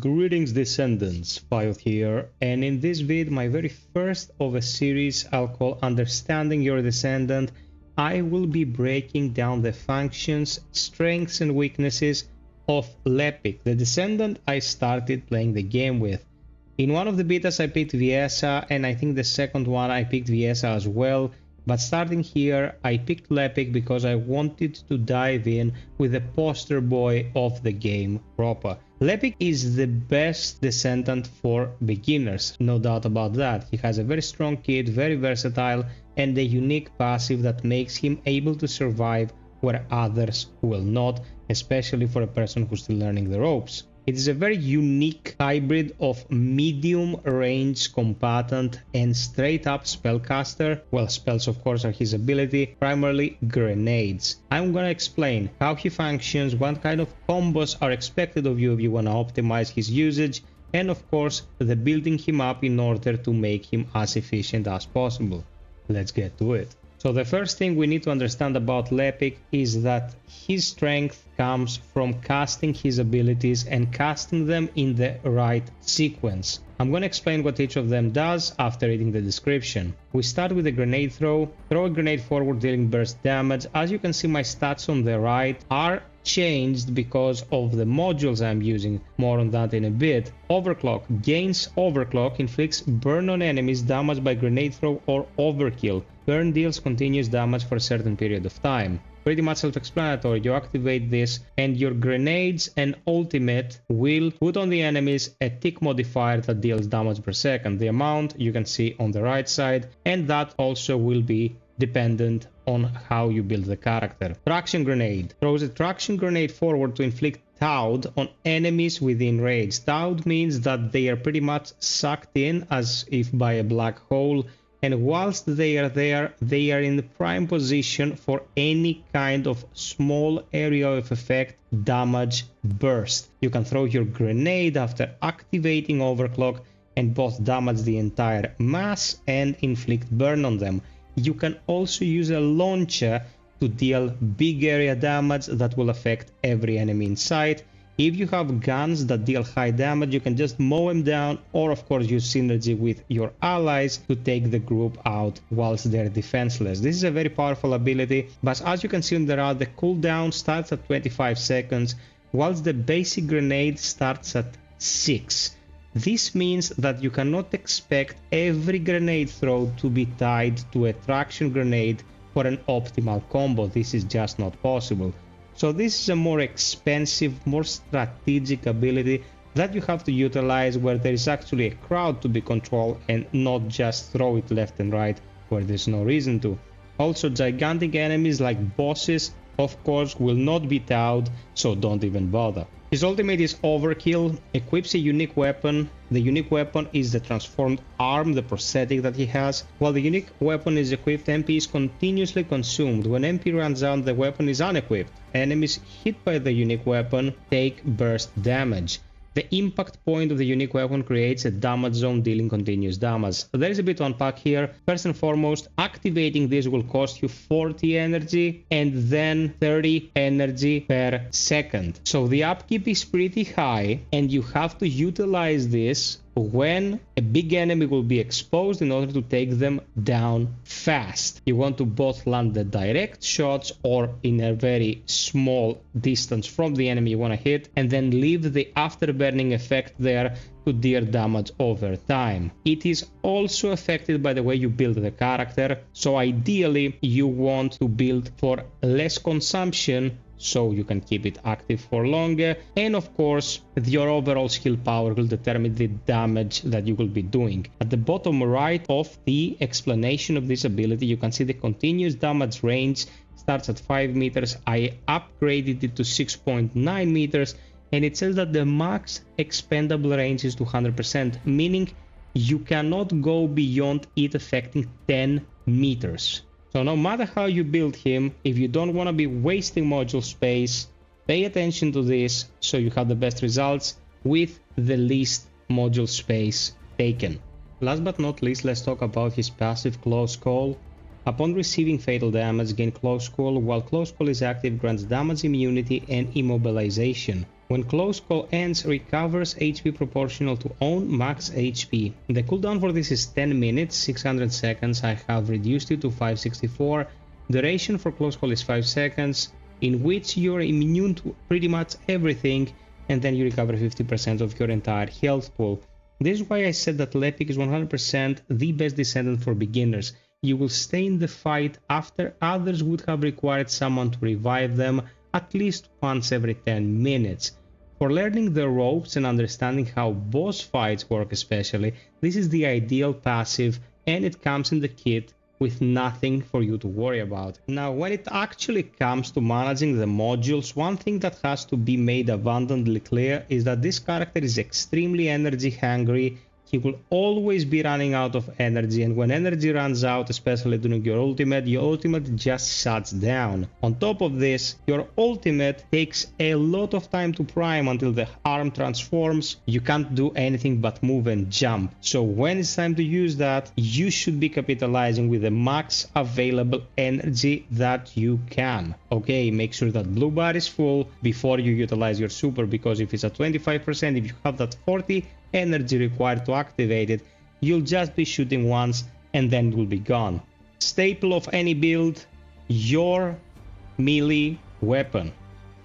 Greetings Descendants, FiOth here, and in this vid, my very first of a series I'll call Understanding Your Descendant, I will be breaking down the functions, strengths and weaknesses of Lepic, the Descendant I started playing the game with. In one of the betas I picked Viesa, and I think the second one I picked Viesa as well, but starting here I picked Lepic because I wanted to dive in with the poster boy of the game proper. Lepic is the best Descendant for beginners, no doubt about that. He has a very strong kit, very versatile, and a unique passive that makes him able to survive where others will not, especially for a person who's still learning the ropes. It is a very unique hybrid of medium range combatant and straight up spellcaster. Well, spells of course are his ability, primarily grenades. I'm gonna explain how he functions, what kind of combos are expected of you if you wanna optimize his usage, and of course the building him up in order to make him as efficient as possible. Let's get to it. So the first thing we need to understand about Lepic is that his strength comes from casting his abilities and casting them in the right sequence. I'm going to explain what each of them does after reading the description. We start with a grenade throw. Throw a grenade forward dealing burst damage. As you can see, my stats on the right are changed because of the modules I'm using. More on that in a bit. Overclock. Gains overclock, inflicts burn on enemies damaged by grenade throw or overkill. Burn deals continuous damage for a certain period of time. Pretty much self-explanatory. You activate this and your grenades and ultimate will put on the enemies a tick modifier that deals damage per second. The amount you can see on the right side, and that also will be dependent on how you build the character. Traction grenade. Throws a traction grenade forward to inflict Towed on enemies within range. Towed means that they are pretty much sucked in as if by a black hole, and whilst they are there, they are in the prime position for any kind of small area of effect damage burst. You can throw your grenade after activating overclock and both damage the entire mass and inflict burn on them. You can also use a launcher to deal big area damage that will affect every enemy in sight. If you have guns that deal high damage, you can just mow them down, or of course use synergy with your allies to take the group out whilst they're defenseless. This is a very powerful ability, but as you can see on the right, the cooldown starts at 25 seconds, whilst the basic grenade starts at 6. This means that you cannot expect every grenade throw to be tied to a traction grenade for an optimal combo. This is just not possible. So this is a more expensive, more strategic ability that you have to utilize where there is actually a crowd to be controlled and not just throw it left and right where there's no reason to. Also, gigantic enemies like bosses, of course, will not be towed, so don't even bother. His ultimate is Overkill, equips a unique weapon. The unique weapon is the transformed arm, the prosthetic that he has. While the unique weapon is equipped, MP is continuously consumed. When MP runs out, the weapon is unequipped. Enemies hit by the unique weapon take burst damage. The impact point of the unique weapon creates a damage zone dealing continuous damage. So there is a bit to unpack here. First and foremost, activating this will cost you 40 energy and then 30 energy per second. So the upkeep is pretty high and you have to utilize this when a big enemy will be exposed in order to take them down fast. You want to both land the direct shots or in a very small distance from the enemy you want to hit, and then leave the afterburning effect there to deal damage over time. It is also affected by the way you build the character, so ideally you want to build for less consumption so you can keep it active for longer, and of course your overall skill power will determine the damage that you will be doing. At the bottom right of the explanation of this ability you can see the continuous damage range starts at 5 meters. I upgraded it to 6.9 meters and it says that the max expendable range is 200%, meaning you cannot go beyond it affecting 10 meters. So no matter how you build him, if you don't want to be wasting module space, pay attention to this so you have the best results with the least module space taken. Last but not least, let's talk about his passive Close Call. Upon receiving fatal damage, gain Close Call. While Close Call is active, grants damage immunity and immobilization. When close call ends, recovers HP proportional to own max HP. The cooldown for this is 10 minutes, 600 seconds. I have reduced it to 564. Duration for close call is 5 seconds, in which you're immune to pretty much everything, and then you recover 50% of your entire health pool. This is why I said that Lepic is 100% the best Descendant for beginners. You will stay in the fight after others would have required someone to revive them at least once every 10 minutes. For learning the ropes and understanding how boss fights work especially, this is the ideal passive, and it comes in the kit with nothing for you to worry about. Now, when it actually comes to managing the modules, one thing that has to be made abundantly clear is that this character is extremely energy hungry. He will always be running out of energy, and when energy runs out, especially during your ultimate just shuts down. On top of this, your ultimate takes a lot of time to prime until the arm transforms. You can't do anything but move and jump. So when it's time to use that, you should be capitalizing with the max available energy that you can. Okay, make sure that blue bar is full before you utilize your super, because if it's at 25%, if you have that 40 energy required to activate it, you'll just be shooting once and then it will be gone. Staple of any build, your melee weapon.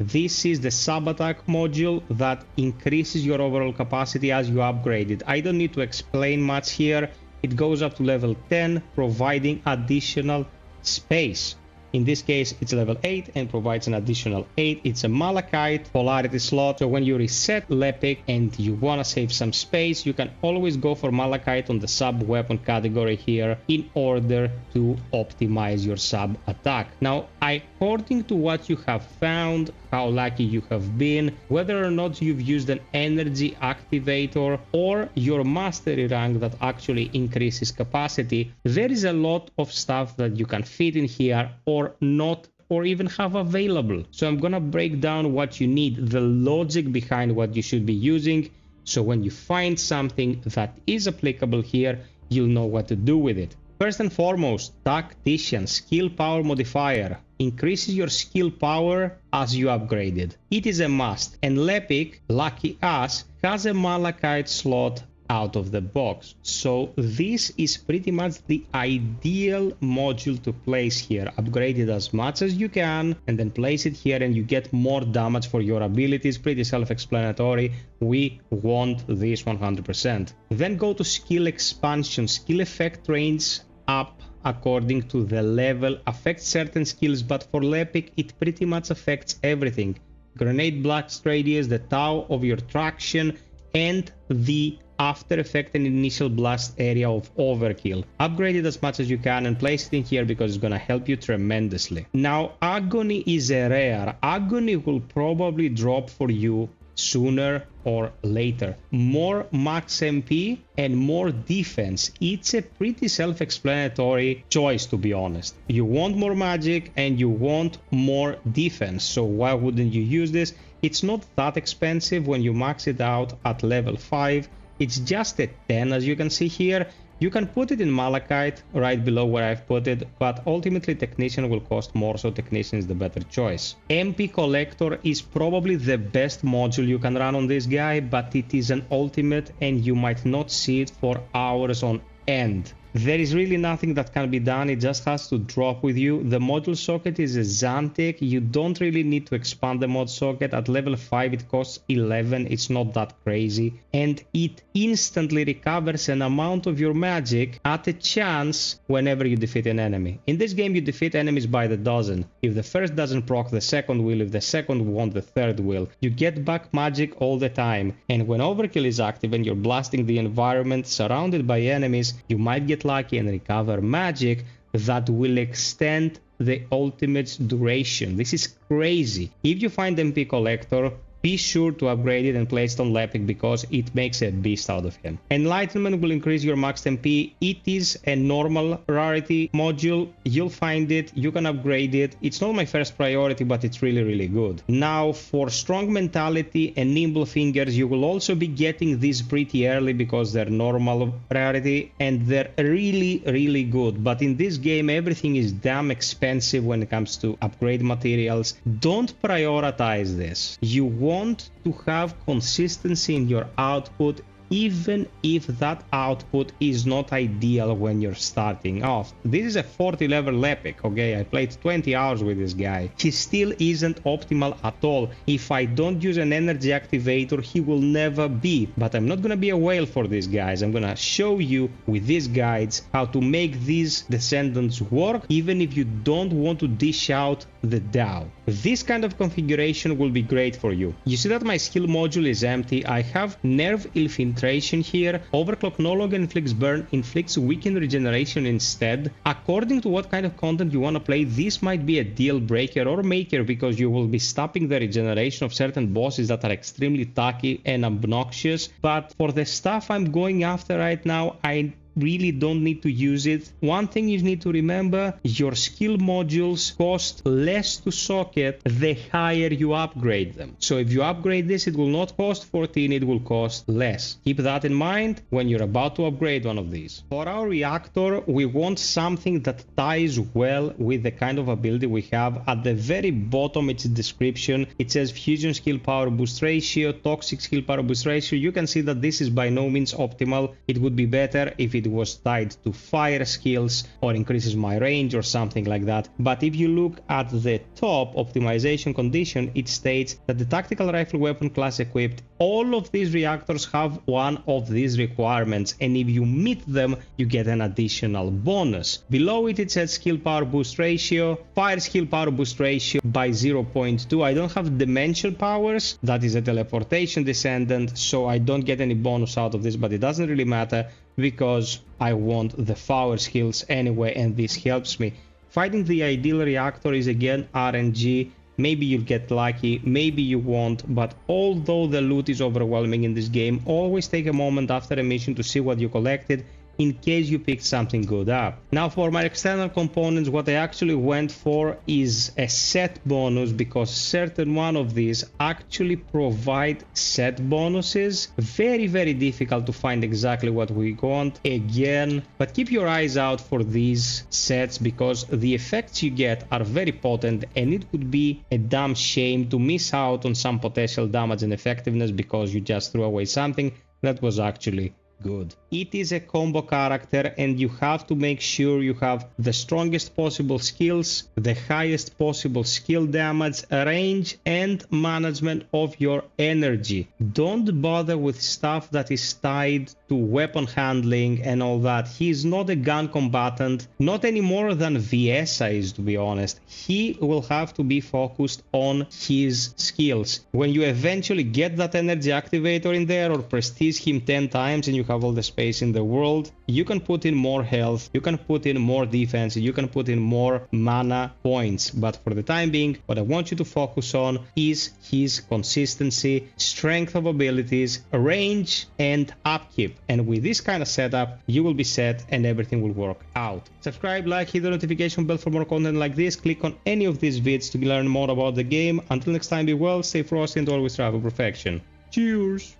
This is the sub-attack module that increases your overall capacity as you upgrade it. I don't need to explain much here. It goes up to level 10, providing additional space. In this case, it's level 8 and provides an additional 8. It's a Malachite polarity slot. So when you reset Lepic and you want to save some space, you can always go for Malachite on the sub weapon category here in order to optimize your sub attack. Now, according to what you have found, how lucky you have been, whether or not you've used an energy activator or your mastery rank that actually increases capacity, there is a lot of stuff that you can fit in here or not, or even have available. So I'm gonna break down what you need, the logic behind what you should be using, so when you find something that is applicable here, you'll know what to do with it. First and foremost, Tactician skill power modifier increases your skill power as you upgrade it. It is a must, and Lepic, lucky us, has a Malachite slot out of the box. So this is pretty much the ideal module to place here. Upgrade it as much as you can and then place it here and you get more damage for your abilities. Pretty self-explanatory. We want this 100%. Then go to skill expansion. Skill effect range up according to the level. Affects certain skills, but for Lepic it pretty much affects everything. Grenade blast radius, the tau of your traction, and the after effect and initial blast area of Overkill. Upgrade it as much as you can and place it in here because it's gonna help you tremendously. Now, Agony is a rare. Agony will probably drop for you sooner or later. More max MP and more defense. It's a pretty self-explanatory choice, to be honest. You want more magic and you want more defense, so why wouldn't you use this? It's not that expensive when you max it out at level 5. It's just a 10, as you can see here. You can put it in Malachite right below where I've put it, but ultimately Technician will cost more, so Technician is the better choice. MP Collector is probably the best module you can run on this guy, but it is an ultimate and you might not see it for hours on end. There is really nothing that can be done, it just has to drop with you. The module socket is a Xantic, you don't really need to expand the mod socket. At level 5 it costs 11, it's not that crazy. And it instantly recovers an amount of your magic at a chance whenever you defeat an enemy. In this game you defeat enemies by the dozen. If the first doesn't proc, the second will. If the second won't, the third will. You get back magic all the time. And when Overkill is active and you're blasting the environment surrounded by enemies, you might get lucky and recover magic that will extend the ultimate's duration. This is crazy. If you find MP Collector, be sure to upgrade it and place it on Lepic because it makes a beast out of him. Enlightenment will increase your max MP. It is a normal rarity module. You'll find it, you can upgrade it. It's not my first priority, but it's really good. Now, for strong mentality and nimble fingers, you will also be getting these pretty early because they're normal rarity and they're really good. But in this game, everything is damn expensive when it comes to upgrade materials. Don't prioritize this. You want want to have consistency in your output, even if that output is not ideal when you're starting off. This is a 40 level Lepic, okay? I played 20 hours with this guy. He still isn't optimal at all. If I don't use an energy activator, he will never be. But I'm not gonna be a whale for these guys. I'm gonna show you with these guides how to make these Descendants work, even if you don't want to dish out the Dow. This kind of configuration will be great for you. You see that my skill module is empty. I have Nerve Infiltration here. Overclock no longer inflicts burn, inflicts weakened regeneration instead. According to what kind of content you want to play, this might be a deal breaker or maker, because you will be stopping the regeneration of certain bosses that are extremely tacky and obnoxious. But for the stuff I'm going after right now, I really don't need to use it. One thing you need to remember, your skill modules cost less to socket the higher you upgrade them. So if you upgrade this, it will not cost 14, it will cost less. Keep that in mind when you're about to upgrade one of these. For our reactor, we want something that ties well with the kind of ability we have. At the very bottom, its description, it says fusion skill power boost ratio, toxic skill power boost ratio. You can see that this is by no means optimal. It would be better if it was tied to fire skills or increases my range or something like that. But if you look at the top optimization condition, it states that the tactical rifle weapon class equipped, all of these reactors have one of these requirements, and if you meet them, you get an additional bonus. Below it, it says skill power boost ratio, fire skill power boost ratio by 0.2. I don't have dimension powers, that is a teleportation descendant, so I don't get any bonus out of this, but it doesn't really matter because I want the power skills anyway, and this helps me. Fighting the ideal reactor is again RNG. Maybe you'll get lucky, maybe you won't, but although the loot is overwhelming in this game, always take a moment after a mission to see what you collected, in case you picked something good up. Now for my external components, what I actually went for is a set bonus, because certain one of these actually provide set bonuses. Very difficult to find exactly what we want again, but keep your eyes out for these sets, because the effects you get are very potent, and it would be a damn shame to miss out on some potential damage and effectiveness because you just threw away something that was actually good. It is a combo character, and you have to make sure you have the strongest possible skills, the highest possible skill damage, range, and management of your energy. Don't bother with stuff that is tied to weapon handling and all that. He is not a gun combatant, not any more than VS is, to be honest. He will have to be focused on his skills. When you eventually get that energy activator in there, or prestige him 10 times and you have all the space in the world, you can put in more health, you can put in more defense, you can put in more mana points. But for the time being, what I want you to focus on is his consistency, strength of abilities, range, and upkeep. And with this kind of setup, you will be set and everything will work out. Subscribe, like, hit the notification bell for more content like this. Click on any of these vids to learn more about the game. Until next time, be well, stay frosty, and always strive for perfection. Cheers!